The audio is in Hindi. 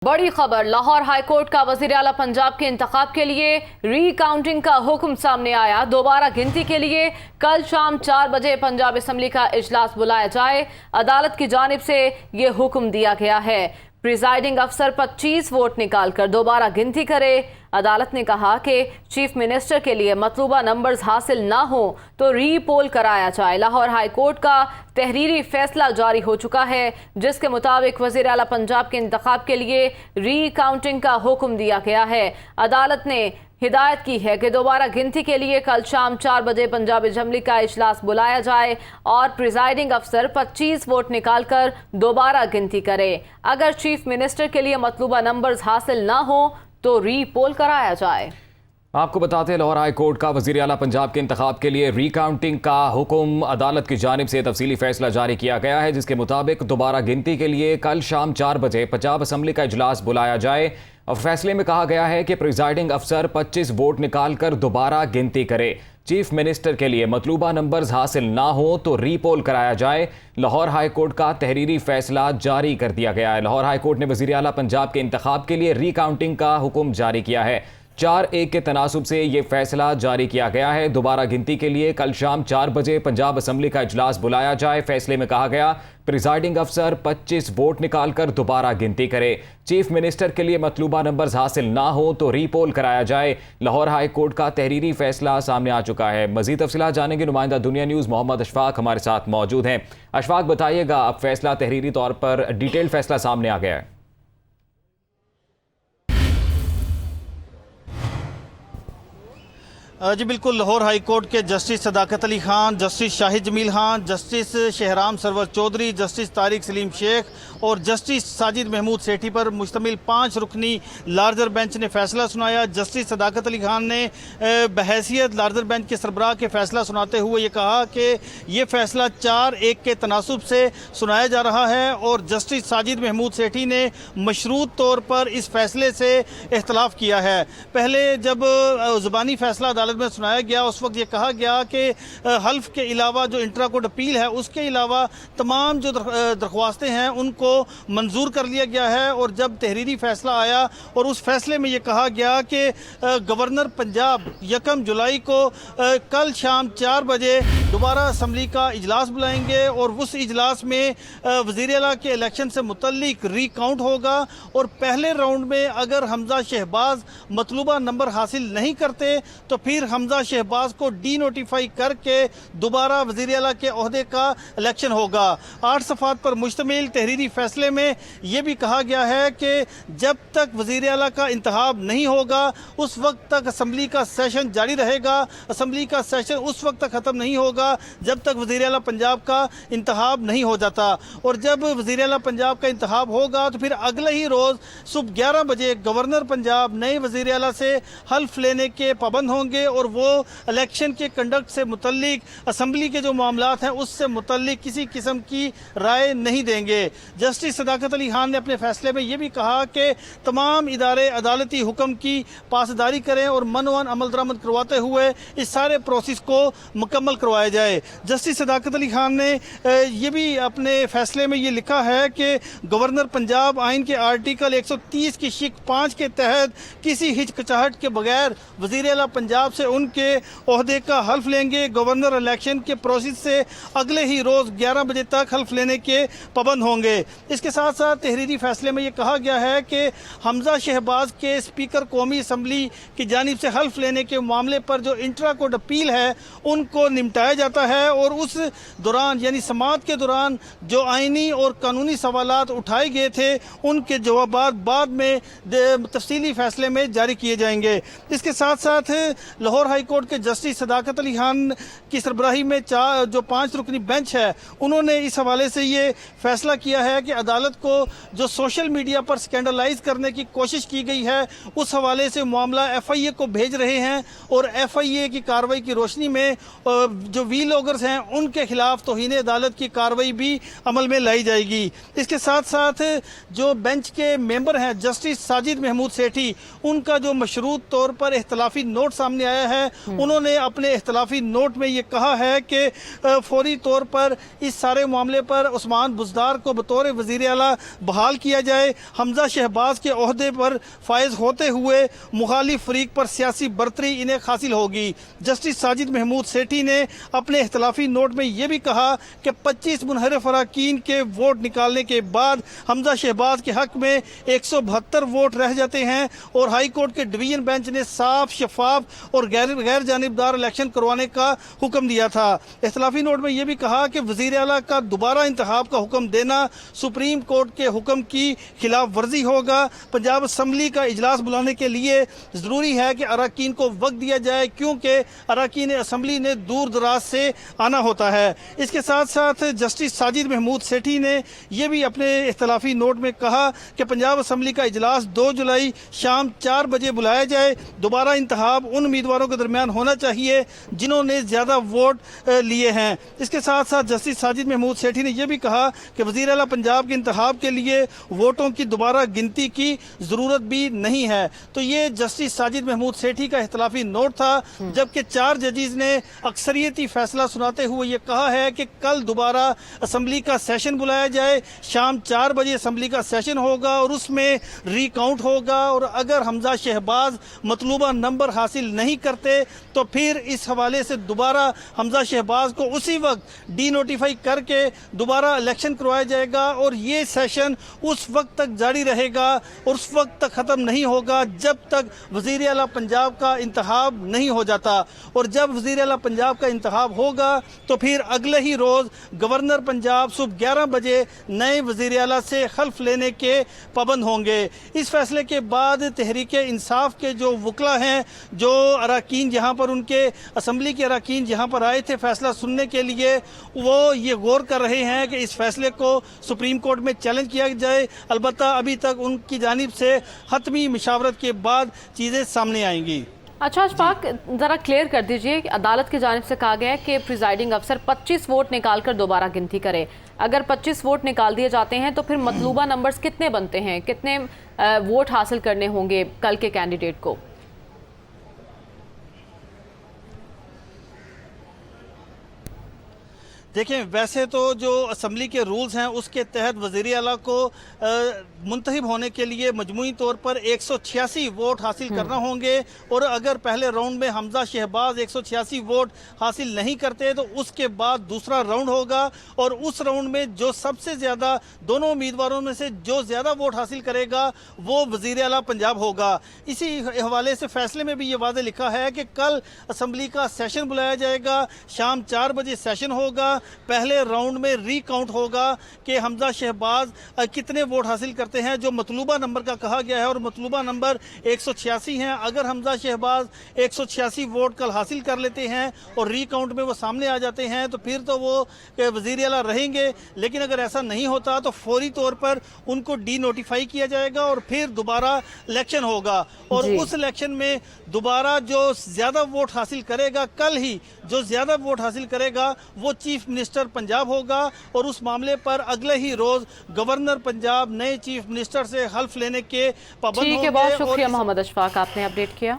बड़ी खबर, लाहौर हाईकोर्ट का वजीर आला पंजाब के इंतखाब के लिए री-काउंटिंग का हुक्म सामने आया। दोबारा गिनती के लिए कल शाम 4 बजे पंजाब असम्बली का इजलास बुलाया जाए। अदालत की जानिब से ये हुक्म दिया गया है। प्रिजाइडिंग अफसर 25 वोट निकालकर दोबारा गिनती करे। अदालत ने कहा कि चीफ मिनिस्टर के लिए मतलूबा नंबर्स हासिल ना हो तो री पोल कराया जाए। लाहौर हाईकोर्ट का तहरीरी फैसला जारी हो चुका है, जिसके मुताबिक वजीर आला पंजाब के इंतखाब के लिए री काउंटिंग का हुक्म दिया गया है। अदालत ने हिदायत की है कि दोबारा गिनती के लिए कल शाम 4 बजे पंजाब असम्बली का इजलास बुलाया जाए और प्रिजाइडिंग अफसर 25 वोट निकालकर दोबारा गिनती करे। अगर चीफ मिनिस्टर के लिए मतलूबा नंबर्स हासिल ना हो तो री पोल कराया जाए। आपको बताते हैं, लाहौर हाई कोर्ट का वज़ीर आला पंजाब के इंतखाब के लिए रीकाउंटिंग का हुक्म अदालत की जानिब से तफसीली फैसला जारी किया गया है, जिसके मुताबिक दोबारा गिनती के लिए कल शाम 4 बजे पंजाब असम्बली का इजलास बुलाया जाए। और फैसले में कहा गया है कि प्रिजाइडिंग अफसर 25 वोट निकाल कर दोबारा गिनती करे। चीफ मिनिस्टर के लिए मतलूबा नंबर्स हासिल ना हो तो रीपोल कराया जाए। लाहौर हाई कोर्ट का तहरीरी फैसला जारी कर दिया गया है। लाहौर हाई कोर्ट ने वज़ीर आला पंजाब के इंतखाब के लिए रीकाउंटिंग का हुक्म जारी किया है। 4-1 के तनासुब से ये फैसला जारी किया गया है। दोबारा गिनती के लिए कल शाम 4 बजे पंजाब असम्बली का इजलास बुलाया जाए। फैसले में कहा गया, प्रिजाइडिंग अफसर 25 वोट निकालकर दोबारा गिनती करे। चीफ मिनिस्टर के लिए मतलूबा नंबर्स हासिल ना हो तो रीपोल कराया जाए। लाहौर हाई कोर्ट का तहरीरी फैसला सामने आ चुका है। मजीद तफसीलात जानेंगे, नुमाइंदा दुनिया न्यूज़ मोहम्मद अशफाक हमारे साथ मौजूद हैं। अशफाक, बताइएगा, अब फैसला तहरीरी तौर पर डिटेल फैसला सामने आ गया है। जी बिल्कुल, लाहौर हाई कोर्ट के justice Sadaqat Ali Khan, justice Shahid Jamil Khan, justice Shahram Sarwar Chaudhry, justice Tariq Saleem Sheikh और जस्टिस साजिद महमूद सेठी पर मुश्तमिल 5 रुकनी लार्जर बेंच ने फैसला सुनाया। जस्टिस सदाकत अली खान ने बहैसियत लार्जर बेंच के सरबराह के फैसला सुनाते हुए ये कहा कि ये फैसला 4-1 के तनासुब से सुनाया जा रहा है और जस्टिस साजिद महमूद सेठी ने मशरूत तौर पर इस फैसले से इख्तलाफ किया है। पहले जब ज़ुबानी फैसला अदालत में सुनाया गया, उस वक्त ये कहा गया कि हल्फ के अलावा जो इंट्रा कोर्ट अपील है उसके अलावा तमाम जो दरख्वास्तें हैं उनको मंजूर कर लिया गया है। और जब तहरीरी फैसला आया और उस फैसले में ये कहा गया कि गवर्नर पंजाब 1 जुलाई को कल शाम 4 बजे दोबारा असम्बली का इजलास बुलाएंगे और उस इजलास में वज़ीर आला के इलेक्शन से मुतल्लिक रीकाउंट होगा और पहले राउंड में अगर हमजा शहबाज मतलूबा नंबर हासिल नहीं करते तो फिर हमजा शहबाज को डी नोटिफाई करके दोबारा वज़ीर आला के ओहदे का इलेक्शन होगा। 8 सफ़ात पर मुश्तमिल तहरीरी फैसले में यह भी कहा गया है कि जब तक वज़ीर आला का इंतखाब नहीं होगा उस वक्त तक असम्बली का सेशन जारी रहेगा। असम्बली का सेशन उस वक्त तक ख़त्म नहीं होगा जब तक वज़ीर आला पंजाब का इंतखाब नहीं हो जाता। और जब वज़ीर आला पंजाब का इंतखाब होगा तो फिर अगले ही रोज़ सुबह 11 बजे गवर्नर पंजाब नए वज़ीर आला से हल्फ लेने के पाबंद होंगे और वो इलेक्शन के कंडक्ट से मुतल्लिक असम्बली के जो मामलात हैं उससे मुतल्लिक किसी किस्म की राय नहीं देंगे। जस्टिस सदाकत अली खान ने अपने फैसले में ये भी कहा कि तमाम इदारे अदालती हुक्म की पासदारी करें और मनोवन अमल दरामद करवाते हुए इस सारे प्रोसेस को मुकम्मल करवाया जाए। जस्टिस सदाकत अली खान ने ये भी अपने फैसले में ये लिखा है कि गवर्नर पंजाब आइन के आर्टिकल 130 की शिक 5 के तहत किसी हिचकिचाहट के बगैर वज़ीर आला पंजाब से उनके ओहदे का हल्फ लेंगे। गवर्नर इलेक्शन के प्रोसेस से अगले ही रोज़ 11 बजे तक हल्फ लेने के पाबंद होंगे। इसके साथ साथ तहरीरी फैसले में ये कहा गया है कि हमजा शहबाज के स्पीकर कौमी असम्बली की जानिब से हल्फ लेने के मामले पर जो इंट्रा कोर्ट अपील है उनको निपटाया जाता है और उस दौरान यानी समाअत के दौरान जो आइनी और कानूनी सवालात उठाए गए थे उनके जवाबात बाद में तफसीली फैसले में जारी किए जाएंगे। इसके साथ साथ लाहौर हाई कोर्ट के जस्टिस सदाकत अली खान की सरबराही में जो 5 रुकनी बेंच है उन्होंने इस हवाले से ये फैसला किया है कि अदालत को जो सोशल मीडिया पर स्कैंडलाइज करने की कोशिश की गई है उस हवाले से मामला FIA को भेज रहे हैं और FIA की कार्रवाई की रोशनी में जो वीलॉगर्स हैं उनके खिलाफ तौहीन अदालत की कार्रवाई भी अमल में लाई जाएगी। इसके साथ साथ जो बेंच के मेंबर हैं जस्टिस साजिद महमूद सेठी, उनका जो मशरूत तौर पर इख्तलाफी नोट सामने आया है। उन्होंने अपने इख्तलाफी नोट में ये कहा है कि फौरी तौर पर इस सारे मामले पर उस्मान बुज़दार को बतौर वज़ीर आला बहाल किया जाए। हमजा शहबाज के ओहदे पर फायज होते हुए मुखालिफ फरीक पर सियासी बरतरी इन्हें हासिल होगी। जस्टिस साजिद महमूद सेठी ने अपने इख्तलाफी नोट में यह भी कहा कि 25 मुनहरिफ अरकान के वोट निकालने के बाद हमजा शहबाज के हक में 172 वोट रह जाते हैं और हाई कोर्ट के डिवीजन बेंच ने साफ, शफाफ और गैर जानिबदार इलेक्शन करवाने का हुक्म दिया था। इख्तलाफी नोट में यह भी कहा कि वज़ीर आला का दोबारा इंतखाब का हुक्म देना सुप्रीम कोर्ट के हुक्म की खिलाफ वर्जी होगा। पंजाब असम्बली का इजलास बुलाने के लिए ज़रूरी है कि अरकान को वक्त दिया जाए, क्योंकि अरकान असम्बली ने दूर दराज से आना होता है। इसके साथ साथ जस्टिस साजिद महमूद सेठी ने यह भी अपने इख्तलाफी नोट में कहा कि पंजाब असम्बली का इजलास 2 जुलाई शाम 4 बजे बुलाया जाए। दोबारा इंतखाब उन उम्मीदवारों के दरमियान होना चाहिए जिन्होंने ज़्यादा वोट लिए हैं। इसके साथ साथ जस्टिस साजिद महमूद सेठी ने यह भी कहा कि वज़ीर आला पंजाब के इंतखाब के लिए वोटों की दोबारा गिनती की ज़रूरत भी नहीं है। तो ये जस्टिस साजिद महमूद सेठी का इख्तलाफी नोट था, जबकि 4 जजेस ने अक्सरियती फैसला सुनाते हुए ये कहा है कि कल दोबारा असम्बली का सेशन बुलाया जाए। शाम 4 बजे असम्बली का सेशन होगा और उसमें रिकाउंट होगा, और अगर हमजा शहबाज मतलूबा नंबर हासिल नहीं करते तो फिर इस हवाले से दोबारा हमजा शहबाज को उसी वक्त डी नोटिफाई करके दोबारा इलेक्शन करवाया जाएगा और ये सेशन उस वक्त तक जारी रहेगा और उस वक्त तक ख़त्म नहीं होगा जब तक वज़ीर आला पंजाब का इंतखाब नहीं हो जाता। और जब वज़ीर आला पंजाब का इंतखाब होगा तो फिर अगले ही रोज़ गवर्नर पंजाब सुबह 11 बजे नए वज़ीर आला से हल्फ लेने के पाबंद होंगे। इस फैसले के बाद तहरीक इंसाफ के जो वकला हैं, जो अरकान जहाँ पर उनके असम्बली के अरकान जहाँ पर आए थे फैसला सुनने के लिए, वो ये गौर कर रहे हैं कि इस फैसले को सुप्रीम कोर्ट में चैलेंज किया जाए। अलबत्ता अभी तक उनकी जानिब से हतमी मशावरत के बाद चीज़ें सामने आएंगी। अच्छा अशफाक, ज़रा क्लियर कर दीजिए कि अदालत की जानिब से कहा गया है कि प्रिजाइडिंग अफसर 25 वोट निकाल कर दोबारा गिनती करे। अगर 25 वोट निकाल दिए जाते हैं तो फिर मतलूबा नंबर्स कितने बनते हैं, कितने वोट हासिल करने होंगे कल के कैंडिडेट को? देखें, वैसे तो जो असम्बली के रूल्स हैं उसके तहत वज़ीर आला को मुंतखब होने के लिए मजमूई तौर पर 186 वोट हासिल करना होंगे, और अगर पहले राउंड में हमजा शहबाज 186 वोट हासिल नहीं करते तो उसके बाद दूसरा राउंड होगा, और उस राउंड में जो सबसे ज़्यादा दोनों उम्मीदवारों में से जो ज़्यादा वोट हासिल करेगा वो वज़ीर आला पंजाब होगा। इसी हवाले से फैसले में भी ये वाज़े लिखा है कि कल असम्बली का सेशन बुलाया जाएगा, शाम 4 बजे सेशन होगा। पहले राउंड में रिकाउंट होगा कि हमजा शहबाज कितने वोट हासिल करते हैं, जो मतलूबा नंबर का कहा गया है, और मतलूबा नंबर 186 हैं। अगर हमजा शहबाज 186 वोट कल हासिल कर लेते हैं और रिकाउंट में वो सामने आ जाते हैं तो फिर तो वो वज़ीर आला रहेंगे, लेकिन अगर ऐसा नहीं होता तो फौरी तौर पर उनको डी नोटिफाई किया जाएगा और फिर दोबारा इलेक्शन होगा, और उस इलेक्शन में दोबारा जो ज़्यादा वोट हासिल करेगा, कल ही जो ज़्यादा वोट हासिल करेगा वो चीफ मिनिस्टर पंजाब होगा, और उस मामले पर अगले ही रोज गवर्नर पंजाब नए चीफ मिनिस्टर से हल्फ लेने के पाबंद होंगे। ठीक है, बहुत शुक्रिया मोहम्मद अशफाक, आपने अपडेट किया।